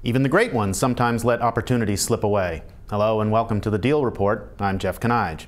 Even the great ones sometimes let opportunities slip away. Hello and welcome to the Deal Report. I'm Jeff Kanige.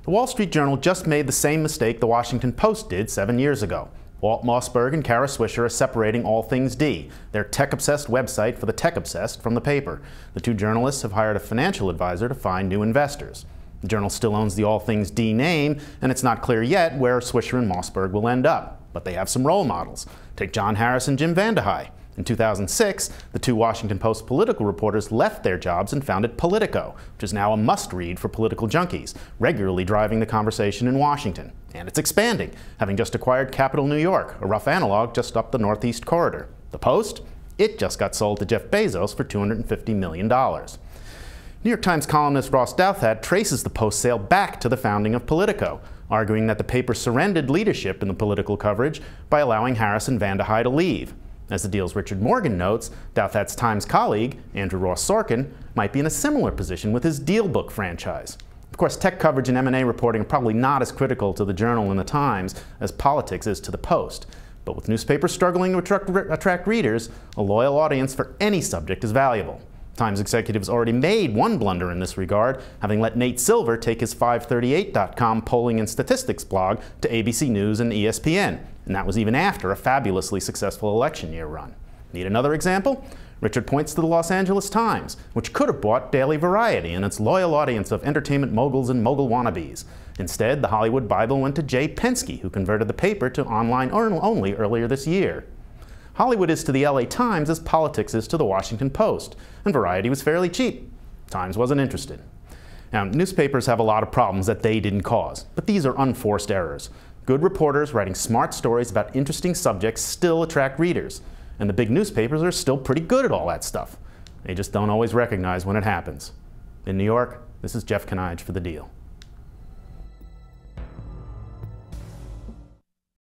The Wall Street Journal just made the same mistake the Washington Post did 7 years ago. Walt, Mossberg, and Swisher are separating All Things D, their tech-obsessed website for the tech-obsessed, from the paper. The two journalists have hired a financial advisor to find new investors. The Journal still owns the All Things D name, and it's not clear yet where Swisher and Mossberg will end up. But they have some role models. Take John Harris and Jim Vandehei. In 2006, the two Washington Post political reporters left their jobs and founded Politico, which is now a must-read for political junkies, regularly driving the conversation in Washington. And it's expanding, having just acquired Capital New York, a rough analog just up the Northeast Corridor. The Post? It just got sold to Jeff Bezos for $250 million. New York Times columnist Ross Douthat traces the Post sale back to the founding of Politico, arguing that the paper surrendered leadership in the political coverage by allowing Harris and Vandehei to leave. As the Deal's Richard Morgan notes, Douthat's Times colleague, Andrew Ross Sorkin, might be in a similar position with his Deal book franchise. Of course, tech coverage and M&A reporting are probably not as critical to the Journal and the Times as politics is to the Post. But with newspapers struggling to attract readers, a loyal audience for any subject is valuable. Times executives already made one blunder in this regard, having let Nate Silver take his 538.com polling and statistics blog to ABC News and ESPN, and that was even after a fabulously successful election year run. Need another example? Richard points to the Los Angeles Times, which could have bought Daily Variety and its loyal audience of entertainment moguls and mogul wannabes. Instead, the Hollywood Bible went to Jay Penske, who converted the paper to online only earlier this year. Hollywood is to the LA Times as politics is to the Washington Post, and Variety was fairly cheap. Times wasn't interested. Now, newspapers have a lot of problems that they didn't cause, but these are unforced errors. Good reporters writing smart stories about interesting subjects still attract readers, and the big newspapers are still pretty good at all that stuff. They just don't always recognize when it happens. In New York, this is Jeff Kanige for The Deal.